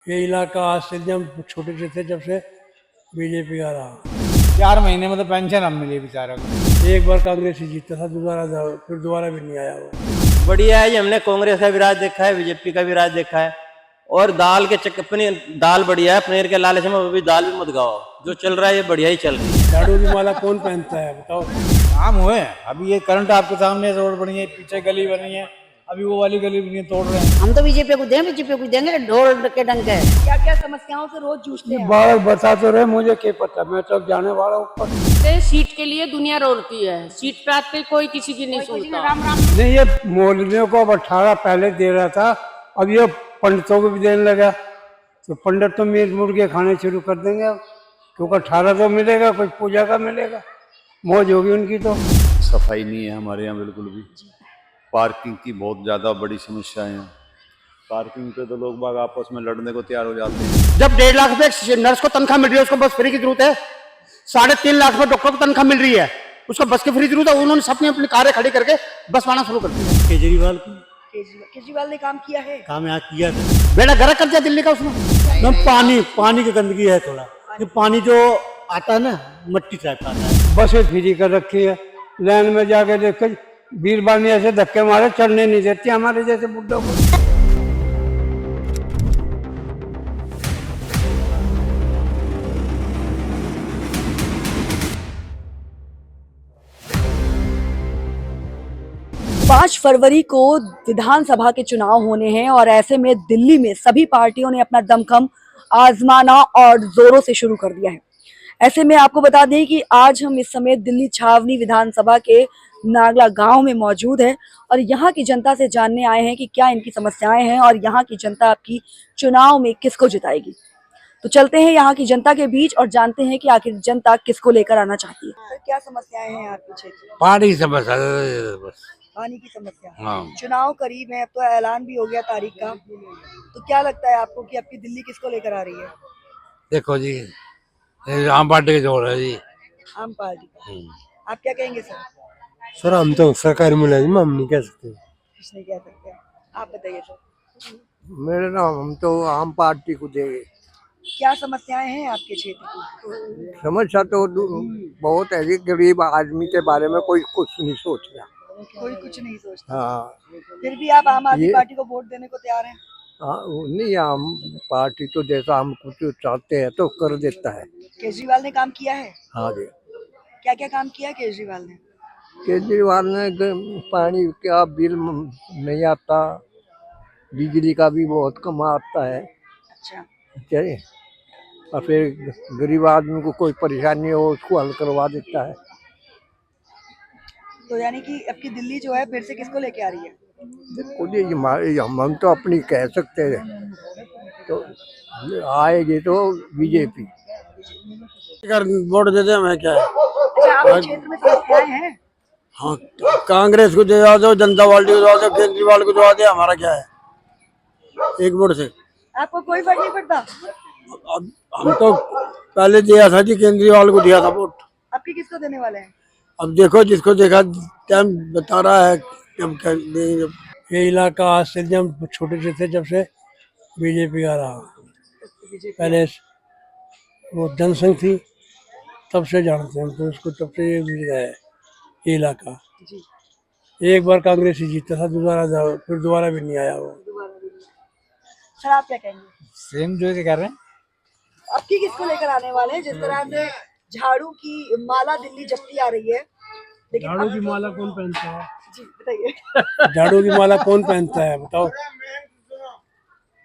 ये इलाका आज से जब छोटे से थे जब से बीजेपी का रहा। 4 महीने में तो पेंशन अब मिली बेचारा को। एक बार कांग्रेस ही जीता था, फिर दोबारा भी नहीं आया वो। बढ़िया है जी। हमने कांग्रेस का भी राज देखा है, बीजेपी का भी राज देखा है। और दाल के चक्कर पनीर दाल बढ़िया है, पनीर के लालच में अभी दाल भी मत गाओ। जो चल रहा है ये बढ़िया ही चल रही है। झाड़ू की माला कौन पहनता है बताओ। काम हुए हैं। अभी ये करंट आपके सामने रोड बनी है, पीछे गली बनी है, अभी वो वाली गली भी नहीं तोड़ रहे हैं। हम तो बीजेपी को देंगे ढोल के डंक है। क्या क्या समस्याओं से रोज जूझते हैं। बार बता तो रहे, मुझे क्या पता, मैं तो जाने वाला हूँ। सीट के लिए दुनिया रोती है, सीट पे आते कोई किसी की नहीं सुनता। राम राम नहीं, ये मौलवियों को अब 18 पहले दे रहा था, अब ये पंडितों को भी देने लगा। तो पंडित तो मीट मुर्गे खाने शुरू कर देंगे अब, क्योंकि 18 तो मिलेगा, कोई पूजा का मिलेगा, मौज होगी उनकी। तो सफाई नहीं है हमारे यहाँ बिल्कुल भी। पार्किंग की बहुत ज़्यादा बड़ी समस्या है। पार्किंग पे तो लोग बाग आपस में लड़ने को तैयार हो जाते हैं। जब 1.5 लाख रुपए नर्स को तनख्वाह मिल रही है, उसको बस फ्री की जरूरत है। 3.5 लाख रुपए डॉक्टर को तनख्वाह मिल रही है, उसको बस की फ्री जरूरत है। उन्होंने सबने अपनी कारें खड़ी करके बस आना शुरू कर दिया। केजरीवाल ने काम किया है। काम यहाँ किया था, बेड़ा गर्क कर दिया दिल्ली का उसने। पानी की गंदगी है थोड़ा, ये पानी जो आता है ना मट्टी टाइप का आता है। बसें फ्री कर रखी है, लाइन में जाके देखे बीरबानी ऐसे धक्के मारे, चढ़ने नहीं देती हमारे जैसे बुड्ढों को। पांच फरवरी को विधानसभा के चुनाव होने हैं और ऐसे में दिल्ली में सभी पार्टियों ने अपना दमखम आजमाना और जोरों से शुरू कर दिया है। ऐसे में आपको बता दें कि आज हम इस समय दिल्ली छावनी विधानसभा के नागला गांव में मौजूद है और यहाँ की जनता से जानने आए हैं कि क्या इनकी समस्याएं हैं और यहाँ की जनता आपकी चुनाव में किसको जिताएगी। तो चलते हैं यहाँ की जनता के बीच और जानते हैं कि आखिर जनता किसको लेकर आना चाहती है। क्या समस्याएं हैं आपके क्षेत्र में। पानी समस्या बस। पानी की समस्या। हाँ। चुनाव करीब है, अब तो ऐलान भी हो गया तारीख का, तो क्या लगता है आपको कि आपकी दिल्ली किसको लेकर आ रही है। देखो जी, आम पार्टी के जोड़ है जी। आम पार्टी का। आप क्या कहेंगे सर। सर हम तो सरकारी मुलाजिम, हम नहीं कह सकते। कुछ नहीं कह सकते, आप बताइए सर। मेरे नाम हम तो आम पार्टी को देंगे। क्या समस्याएं हैं आपके क्षेत्र की। समस्या तो बहुत है, गरीब आदमी के बारे में कोई कुछ नहीं सोच रहा। कोई कुछ नहीं सोचता। हाँ, फिर भी आप आम आदमी पार्टी को वोट देने को तैयार हैं। वो नहीं, आम पार्टी तो जैसा हम कुछ चाहते हैं तो कर देता है। केजरीवाल ने काम किया है। हाँ जी, क्या क्या काम किया केजरीवाल ने। केजरीवाल ने पानी का बिल नहीं आता, बिजली का भी बहुत कम आता है। अच्छा। चलिए, और फिर गरीब आदमी को कोई परेशानी हो उसको हल करवा देता है। तो यानी कि आपकी दिल्ली जो है फिर से किसको लेके आ रही है। देखो जी, हम तो अपनी कह सकते हैं, तो आएगी तो बीजेपी। वोट दे दे हमें क्या है। अच्छा, आपके क्षेत्र में समस्याएं हैं। हाँ, कांग्रेस को दे दो, जनता पार्टी को दे दो, केजरीवाल को दे दो, हमारा क्या है। एक वोट से आपको कोई फर्क नहीं पड़ता। अब हम तो पहले दिया था जी, केजरीवाल को दिया था वोट। आपकी किसको देने वाले हैं। अब देखो जिसको देखा टाइम बता रहा है कब देंगे। ये इलाका आज से जब छोटे से थे जब से बीजेपी का रहा। पहले वो जनसंघ थी, तब से जानते हैं तो उसको, तब से ये मिल गया है ये इलाका। एक बार कांग्रेस ही जीता था, फिर दोबारा भी नहीं आया वो। सर आप क्या कहेंगे। सेम जो कर रहे हैं। आपकी किसको लेकर आने वाले हैं। जिस तरह से झाड़ू की माला दिल्ली जपती आ रही है, लेकिन झाड़ू की माला कौन पहनता है। जी बताइए। झाड़ू की माला कौन पहनता है बताओ।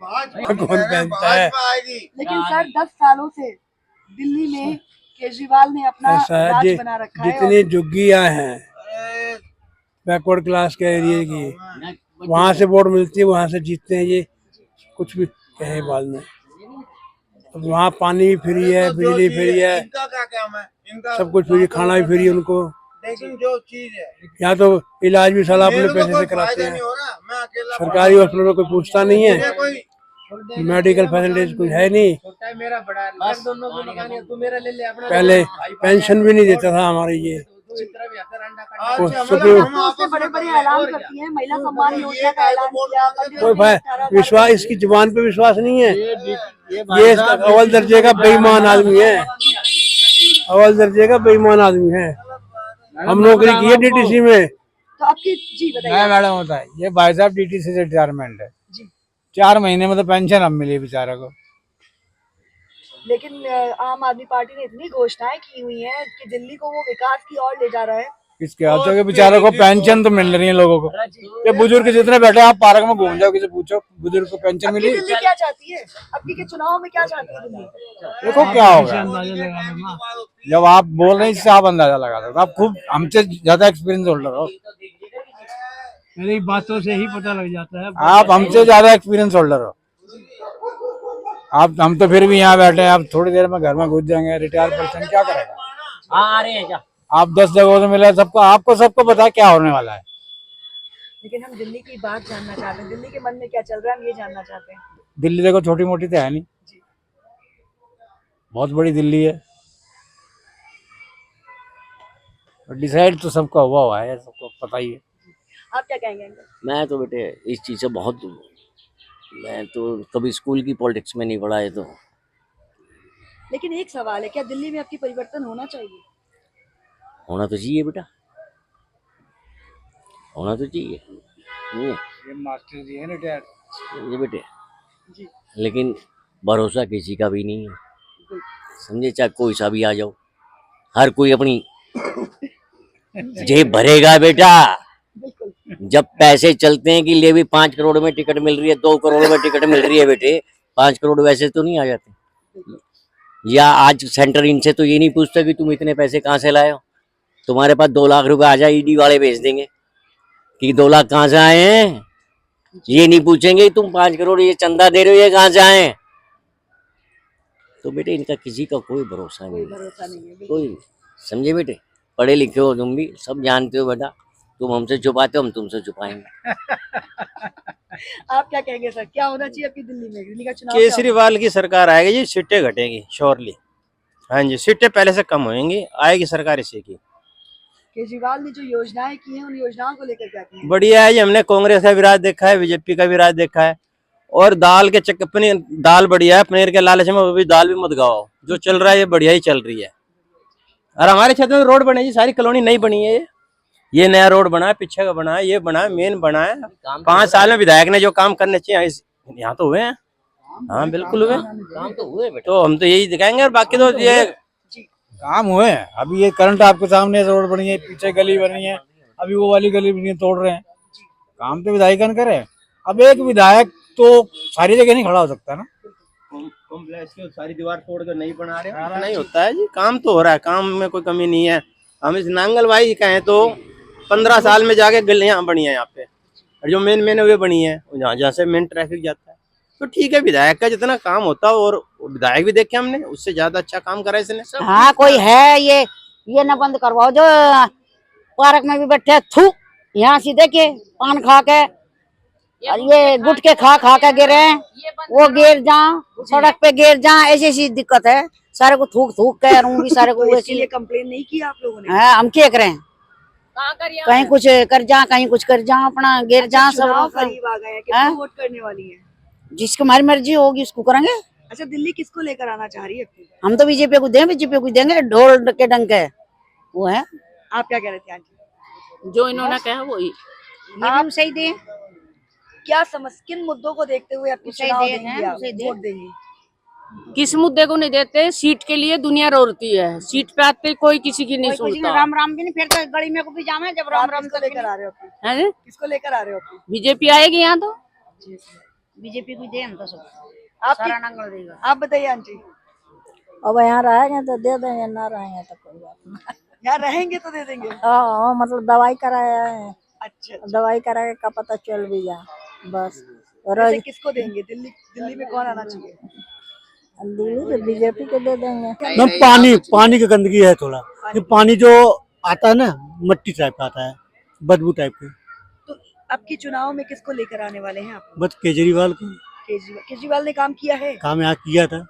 कौन पहनता है। लेकिन सर 10 सालों से दिल्ली में केजरीवाल ने अपना ऐसा है राज बना रखा है। जितनी झुग्गियां हैं बैकवर्ड क्लास के एरिया की, वहां से वोट मिलती है, वहां से जीतते हैं ये। कुछ भी कहे बाद में, अब वहाँ पानी भी फ्री है, बिजली फ्री है, सब कुछ फ्री, खाना भी फ्री है उनको। लेकिन जो चीज है यहाँ तो इलाज भी साला अपने पैसे से कराते हैं। सरकारी हॉस्पिटल में कोई पूछता नहीं है, मेडिकल फैसिलिटीज कुछ है नहीं। मेरा बड़ा दोनों को लगाने, तू मेरा ले ले अपना। पहले पेंशन भी नहीं देता था हमारे ये, उसने बड़े बड़े ऐलान करती है, महिला सम्मान योजना का ऐलान किया, कोई विश्वास, इसकी जुबान पे विश्वास नहीं है। ये अव्वल दर्जे का बेईमान आदमी है, अव्वल दर्जे का बेईमान आदमी है। हम नौकरी की है डीटीसी में। तो आपकी जी नहीं बताइए। मैडम होता है, ये भाई साहब डीटीसी से रिटायरमेंट है जी। 4 महीने में तो पेंशन अब मिली बेचारे को। लेकिन आम आदमी पार्टी ने इतनी घोषणाएं की हुई हैं कि दिल्ली को वो विकास की ओर ले जा रहा है। किसके हाथों के बेचारे को पेंशन तो मिल रही है लोगों को। ये बुजुर्ग जितने बैठे हैं, आप पार्क में घूम जाओ, किसी पूछो बुजुर्ग को पेंशन अब की मिली। दिल्ली क्या चाहती है? अब के चुनाव में क्या चाहती है दिल्ली? देखो क्या होगा, जब आप बोल रहे हैं इससे आप अंदाजा लगा सकते हो। आप खूब हमसे ज्यादा एक्सपीरियंस होल्डर हो, मेरी बातों से ही पता लग जाता है। आप हमसे ज्यादा एक्सपीरियंस होल्डर हो। आप हम तो फिर भी यहाँ बैठे हैं, आप थोड़ी देर में घर में घुस जाएंगे। रिटायर पर्सन क्या करेगा? हाँ आ रहे हैं क्या? आप 10 जगहों से मिले, सबको आपको सबको पता क्या होने वाला है। लेकिन हम दिल्ली की बात जानना चाहते हैं, दिल्ली के मन में क्या चल रहा है, हम ये जानना चाहते हैं। दिल्ली देखो छोटी मोटी तो है नहीं, बहुत बड़ी दिल्ली है। डिसाइड तो सबका हुआ है, सबको पता ही है। आप क्या कहेंगे? मैं तो बेटे इस चीज़ से बहुत, मैं तो कभी स्कूल की पॉलिटिक्स में नहीं पढ़ा है तो। लेकिन एक सवाल है, क्या दिल्ली में आपकी परिवर्तन होना चाहिए? होना तो चाहिए बेटा, होना तो चाहिए। ये मास्टर जी है रिटायर। ये बेटे जी। लेकिन भरोसा किसी का भी नहीं है, समझे? चाहे कोई सा भी आ जाओ, हर कोई अपनी जेब भरेगा बेटा। बिल्कुल। जब पैसे चलते हैं कि ले भी 5 करोड़ में टिकट मिल रही है, 2 करोड़ में टिकट मिल रही है बेटे, 5 करोड़ वैसे तो नहीं आ जाते। या आज सेंटर इनसे तो ये नहीं पूछता कि तुम इतने पैसे कहाँ से लाए हो। तुम्हारे पास 2 लाख रुपए आ जाए, ईडी वाले भेज देंगे कि 2 लाख कहाँ से आए हैं। ये नहीं पूछेंगे तुम 5 करोड़ ये चंदा दे रहे हो, ये कहाँ से आए। तो बेटे इनका किसी का कोई भरोसा नहीं कोई है, भरोसा नहीं है। कोई नहीं। समझे बेटे, पढ़े लिखे हो तुम भी, सब जानते हो बेटा। तुम हमसे छुपाते हो, हम तुमसे छुपाएंगे। आप क्या कहेंगे सर, क्या होना चाहिए आपकी दिल्ली में? दिल्ली का चुनाव क्या होगा? केजरीवाल की सरकार आएगी जी, सीटें घटेंगी श्योरली। हाँ जी, सीटें पहले से कम होंगी, आएगी सरकार इसी की। केजरीवाल ने जो योजनाएं की हैं, उन योजनाओं को लेकर क्या कहेंगे? बढ़िया है जी, हमने कांग्रेस का भी राज देखा है, बीजेपी का भी राज देखा है। और दाल के चक्कर, पनीर दाल बढ़िया है, पनीर के लालच में वो भी दाल भी मत गाओ। जो चल रहा है ये बढ़िया ही चल रही है। और हमारे क्षेत्र में रोड बने जी, सारी कॉलोनी नई बनी है। ये नया रोड बना है, पीछे का बना है, ये बना है, मेन बना है। 5 साल में विधायक ने जो काम करने चाहिए यहाँ तो हुए हैं। हाँ बिल्कुल हुए, काम तो हुए बेटा। तो हम तो यही दिखाएंगे। और बाकी तो ये काम हुए हैं। अभी ये करंट आपके सामने रोड बनी है, पीछे गली बनी है, अभी वो वाली गली बनी है, तोड़ रहे हैं। काम तो विधायक करे। अब एक विधायक तो सारी जगह नहीं खड़ा हो सकता ना। कॉम्प्लेक्स की सारी दीवार तोड़ कर नहीं बना रहे हो, नहीं होता है जी। काम तो हो रहा है, काम में कोई कमी नहीं है। हम इस नांगलबाई कहें तो 15 साल में जाके गलियां बनी है यहाँ पे, और जो मेन वे बनी है जहाँ से मेन ट्रैफिक जाता है। तो ठीक है, विधायक का जितना काम होता है, और विधायक भी देखे हमने, उससे ज्यादा अच्छा काम करा इसने। हाँ कोई है, ये ना बंद करवाओ जो पार्क में भी बैठे थू, यहाँ से देखिए पान खा के और ये गुटके खा के गिरे हैं, वो गिर जा, सड़क पे गिर जा, ऐसी दिक्कत है। सारे को थूक के भी सारे को तो इसके लिए कंप्लेन नहीं की आप लोगों ने? हाँ हम क्या करें, कहीं कुछ कर जा, कहीं कुछ कर जा, अपना गिर जा। सब चुनाव करीब आ गए हैं, किसको वोट करने वाली है? जिसकी हमारी मर्जी होगी उसको करेंगे। अच्छा, दिल्ली किसको लेकर आना चाह रही है अपनी? हम तो बीजेपी को देंगे, बीजेपी को देंगे, ढोल के डंके वो है। आप क्या कह रहे थे आंटी? जो इन्होंने कहा वही। आप सही दे, क्या किन मुद्दों को देखते हुए अपनी उसे चुनाव दे देंगी हैं, आप, उसे दे। वोट देंगी? किस मुद्दे को नहीं देते? सीट के लिए दुनिया रोती है, सीट पे आते कोई किसी की नहीं कोई किसी ने सुनता। राम राम भी नहीं फिरता गली में को भी जामे, जब राम राम किसको लेकर आ रहे हो अपनी? है किसको लेकर आ रहे हो अपनी? बीजेपी आएगी यहाँ तो। बीजेपी को दे, हम तो सब आपकी सारा नंगल देगा। आप बताइए आंटी। अब यहाँ रहेंगे तो दे देंगे, ना रहेंगे तो कोई बात नहीं। यहाँ रहेंगे तो दे देंगे। हाँ मतलब दवाई कराया है, अच्छा, दवाई करा के का पता चल भी जाए बस। वैसे किसको देंगे? दिल्ली में कौन आना चाहिए? दिल्ली तो बीजेपी को दे देंगे। मैम पानी की गंदगी है थोड़ा, ये पानी जो आता है ना मट्टी टाइप का आता है, बदबू टाइप के। तो आपकी चुनाव में किसको लेकर आने वाले हैं आप? बस केजरीवाल को। केजरीवाल ने काम किया है, काम यहाँ किया था।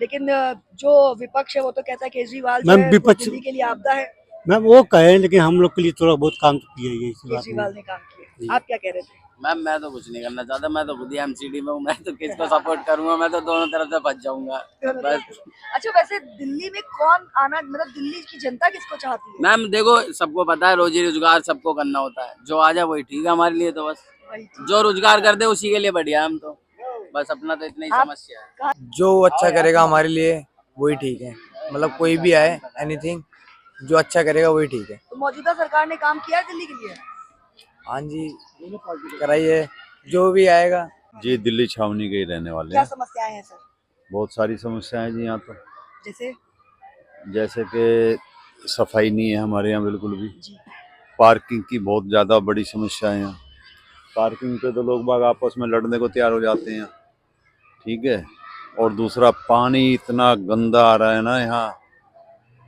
लेकिन जो विपक्ष है वो तो कहता है केजरीवाल जो मैम है वो विपक्ष, दिल्ली के लिए आपदा है। मैम वो कहे, लेकिन हम लोग के लिए थोड़ा बहुत काम तो किया ही है इसी बात केजरीवाल में। ने काम किया, आप क्या कह रहे थे? मैम मैं तो कुछ नहीं करना चाहता, मैं तो खुद ही एमसीडी में हूँ, मैं तो किसको सपोर्ट करूंगा, मैं तो दोनों तरफ से फंस जाऊंगा बस। अच्छा, वैसे दिल्ली में कौन आना, मतलब दिल्ली की जनता किसको चाहती है? मैम देखो सबको पता है रोजी रोजगार सबको करना होता है, जो आ जाए वही ठीक है हमारे लिए, तो बस वही। जो रोजगार कर दे उसी के लिए बढ़िया है, हम तो बस अपना तो इतना ही आप- समस्या है। जो अच्छा करेगा हमारे लिए वही ठीक है, मतलब कोई भी आए, एनीथिंग जो अच्छा करेगा वही ठीक है। तो मौजूदा सरकार ने काम किया है दिल्ली के लिए? हाँ जी, कराइए जो भी आएगा। जी दिल्ली छावनी के ही रहने वाले क्या हैं। समस्याएं हैं सर? बहुत सारी समस्याएं जी यहाँ तो, जैसे? जैसे कि सफाई नहीं है हमारे यहाँ बिल्कुल भी। जी। पार्किंग की बहुत ज़्यादा बड़ी समस्या है यहाँ। पार्किंग पे तो लोग बाग आपस में लड़ने को तैयार हो जाते हैं, ठीक है। और दूसरा पानी इतना गंदा आ रहा है ना यहाँ,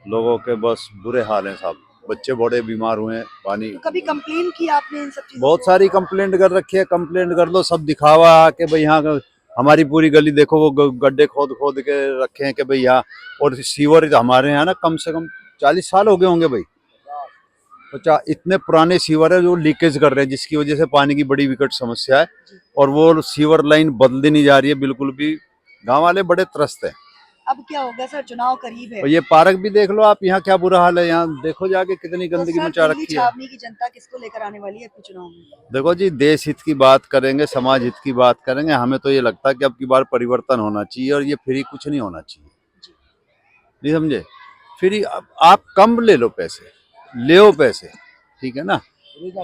लोगों के बस बुरे हाल हैं साहब, बच्चे बड़े बीमार हुए हैं पानी। तो कभी कंप्लेन की आपने इन सब चीजों बहुत से? सारी कंप्लेंट कर रखी है, कंप्लेंट कर लो, सब दिखावा कि भाई यहाँ हमारी पूरी गली देखो, वो गड्ढे खोद खोद के रखे हैं कि भाई यहाँ। और सीवर हमारे यहाँ ना कम से कम 40 साल हो गए होंगे भाई, तो इतने पुराने सीवर है जो लीकेज कर रहे हैं, जिसकी वजह से पानी की बड़ी विकट समस्या है। और वो सीवर लाइन बदली नहीं जा रही है बिल्कुल भी, गाँव वाले बड़े त्रस्त हैं। अब क्या होगा सर, चुनाव करीब है, और ये पार्क भी देख लो आप, यहाँ क्या बुरा हाल है, यहाँ देखो जाके कितनी तो गंदगी सर मचा दिल्ली रखी है। छावनी की जनता किसको लेकर आने वाली है अपने चुनाव में? देखो जी, देश हित की बात करेंगे, समाज हित की बात करेंगे, हमें तो ये लगता है कि अब की बार परिवर्तन होना चाहिए, और ये फ्री कुछ नहीं होना चाहिए, नहीं समझे। फ्री आप कम ले लो पैसे, ले पैसे, ठीक है ना।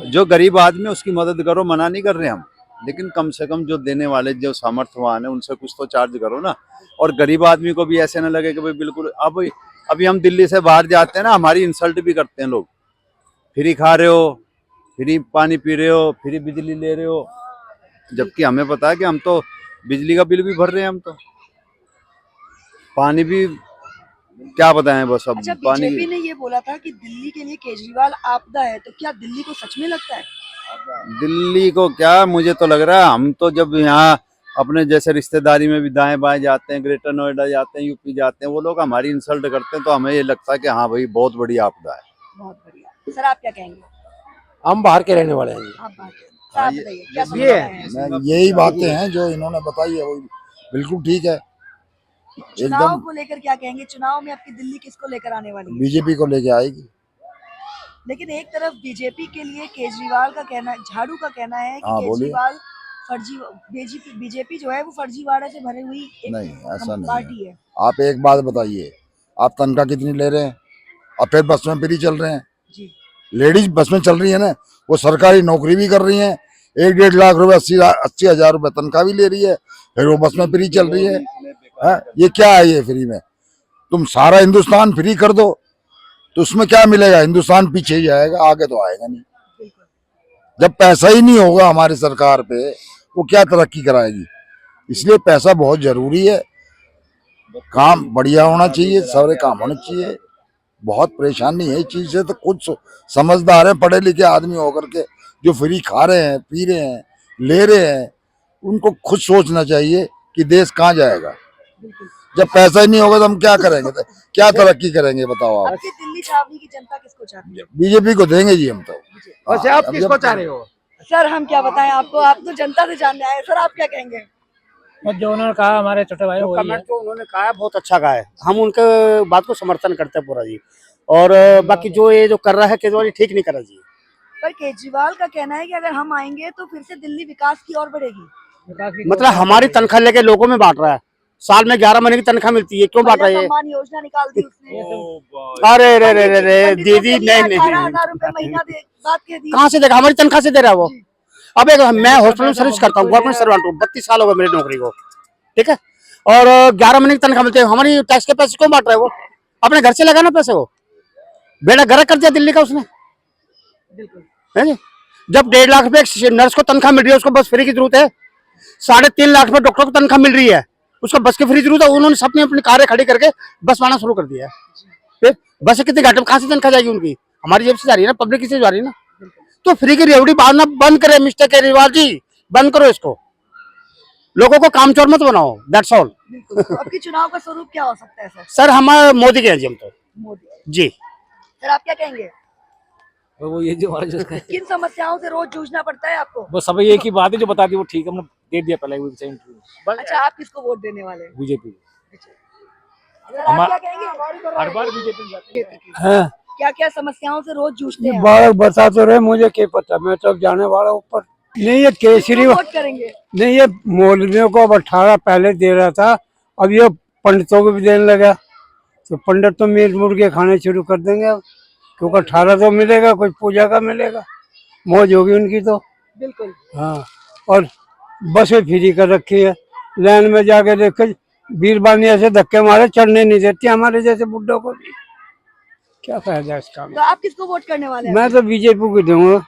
जो गरीब आदमी है उसकी मदद करो, मना नहीं कर रहे हम, लेकिन कम से कम जो देने वाले जो सामर्थ्यवान है उनसे कुछ तो चार्ज करो ना। और गरीब आदमी को भी ऐसे ना लगे कि भाई बिल्कुल, अब अभी हम दिल्ली से बाहर जाते हैं ना, हमारी इंसल्ट भी करते हैं लोग, फ्री खा रहे हो, फ्री पानी पी रहे हो, फ्री बिजली ले रहे हो, जबकि हमें पता है कि हम तो बिजली का बिल भी भर रहे हैं, हम तो पानी भी क्या बताएं बस। अब अच्छा, पानी बीजेपी ने ये बोला था कि दिल्ली के लिए केजरीवाल आपदा है, तो क्या दिल्ली को सच में लगता है? दिल्ली को क्या, मुझे तो लग रहा है, हम तो जब यहाँ अपने जैसे रिश्तेदारी में भी दाएं बाएं जाते हैं, ग्रेटर नोएडा जाते हैं, यूपी जाते हैं, वो लोग हमारी इंसल्ट करते हैं, तो हमें ये लगता है कि हाँ भाई बहुत बड़ी आपदा है। बहुत बढ़िया। सर आप क्या कहेंगे? हम बाहर के रहने वाले हैं जी। आप बात करें, आप बताइए क्या ये समस्याएं हैं? यही बातें हैं जो इन्होंने बताई है, वो बिल्कुल ठीक है। चुनाव एकदम को लेकर क्या कहेंगे? चुनाव में आपकी दिल्ली किसको लेकर आने वाली है? बीजेपी को लेके आएगी। लेकिन एक तरफ बीजेपी के लिए केजरीवाल का कहना, झाड़ू का कहना है कि हाँ, बोलिए। केजरीवाल फर्जी, बीजेपी जो है वो फर्जीवाड़ा से भरी हुई एक नहीं, ऐसा नहीं पार्टी है। आप एक बात बताइए, आप तनख्वाह कितनी ले रहे हैं और फिर बस में फ्री चल रहे हैं? जी। लेडीज बस में चल रही है ना, वो सरकारी नौकरी भी कर रही हैं, 1-1.5 लाख रुपए, 80,000 रुपए तनख्वाह भी ले रही है, फिर वो बस में फ्री चल रही है। ये क्या है ये फ्री में? तुम सारा हिंदुस्तान फ्री कर दो तो उसमें क्या मिलेगा? हिंदुस्तान पीछे ही जाएगा, आगे तो आएगा नहीं। जब पैसा ही नहीं होगा हमारी सरकार पे, वो क्या तरक्की कराएगी? इसलिए पैसा बहुत जरूरी है, काम बढ़िया होना चाहिए, सारे काम होने चाहिए। बहुत परेशानी है इस चीज से, तो कुछ समझदार है, पढ़े लिखे आदमी होकर के जो फ्री खा रहे हैं, पी रहे हैं, ले रहे हैं, उनको खुद सोचना चाहिए कि देश कहाँ जाएगा। जब पैसा ही नहीं होगा तो हम क्या करेंगे, तो क्या तरक्की करेंगे बताओ आप? आपकी दिल्ली छावनी की जनता किसको चाहती है? बीजेपी को देंगे जी हम तो। वैसे आप किसको चाह रहे हो? सर हम क्या बताएं आपको, आप तो जनता से जानने आए। सर आप क्या कहेंगे? जो उन्होंने कहा हमारे छोटे भाई वही है। कमेंट जो उन्होंने कहा है बहुत अच्छा कहा है, हम उनके बात को समर्थन करते हैं पूरा जी। और बाकी जो ये जो कर रहा है केजरीवाल, ठीक नहीं कर रहा जी। पर केजरीवाल का कहना है कि अगर हम आएंगे तो फिर से दिल्ली विकास की ओर बढ़ेगी। मतलब हमारी तनख्वाह लेके लोगों में बांट रहा है, साल में 11 महीने की तनख्वाह मिलती है, क्यों बांट रहा है ये? सम्मान योजना निकाल दी उसने। अरे रे रे रे रे दीदी, नहीं 18,000 रुपए महीना बात कह दी। कहाँ से देगा? हमारी तनख्वाह से दे रहा है वो। अब एक मैं हॉस्पिटल में सर्विस करता हूँ, गवर्नमेंट सर्वेंट हूँ, 32 साल हो गए मेरी नौकरी को, ठीक है। और 11 महीने की तनख्वाह मिलती है, हमारी टैक्स के पैसे क्यों बांट रहा है वो? अपने घर से लगाना पैसे, वो बेड़ा गर्क कर दिया दिल्ली का उसने, है जी। जब 1.5 लाख रुपए नर्स को तनख्वाह मिल रही है, उसको बस फ्री की जरूरत है। 3.5 लाख रुपए डॉक्टर को तनख्वाह मिल रही है, उसको बस की फ्री जरूरत है। उन्होंने सबने अपनी कारें खड़ी करके बस आना शुरू कर दिया है। फिर बस कितने घाटे में कहाँ से तनख्वाह जाएगी उनकी? हमारी जेब से जा रही है ना, पब्लिक से जा रही है ना। तो फ्री की रेवड़ी बांधना बंद करे मिस्टर केजरीवाल जी, बंद करो इसको, लोगों को कामचोर मत बनाओ, दैट्स ऑल। आपके चुनाव का स्वरूप क्या हो सकता है सर? सर हमारे मोदी के हैं जी, हम तो मोदी। जी। सर आप क्या कहेंगे? वो ये जो हमारा जिसका किन समस्याओं से रोज जूझना पड़ता है आपको? बस सब एक ही बात है जो बता दी वो ठीक, हमने दे दिया पहले इंटरव्यू। अच्छा आप किसको वोट देने वाले हैं? बीजेपी सर आप क्या कहेंगे? हर बार बीजेपी हाँ क्या क्या समस्याओं से रोज जूझते हैं? बालक बता तो रहे, मुझे क्या पता, मैं तो जाने वाला ऊपर नहीं। ये केसरी वोट करेंगे? नहीं, ये मौलवियों को अब 18 पहले दे रहा था, अब ये पंडितों को भी देने लगा, तो पंडित तो मीट मुर्गे खाने शुरू कर देंगे अब, क्योंकि 18 तो मिलेगा, कोई पूजा का मिलेगा, मौज होगी उनकी तो। बिल्कुल। हाँ, और बसें फ्री कर रखी है, लाइन में जाके देखे बीरबानी ऐसे धक्के मारे, चढ़ने नहीं देती हमारे जैसे बुड्ढों को भी। क्या फायदा इसका? तो आप किसको वोट करने वाले हैं? मैं तो बीजेपी को दूंगा।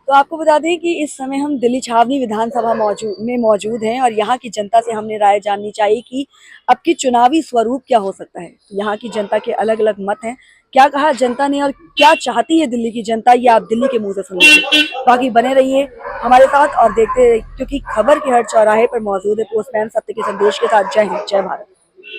तो आपको बता दें कि इस समय हम दिल्ली छावनी विधानसभा में मौजूद हैं और यहाँ की जनता से हमने राय जाननी चाहिए कि अब की चुनावी स्वरूप क्या हो सकता है। यहाँ की जनता के अलग अलग मत हैं, क्या कहा जनता ने और क्या चाहती है दिल्ली की जनता, ये आप दिल्ली के मुंह से सुनिए। बाकी बने रहिए हमारे साथ और देखते रहिए, क्योंकि खबर के हर चौराहे पर मौजूद है पोस्टमैन सत्य के संदेश के साथ। जय हिंद, जय भारत।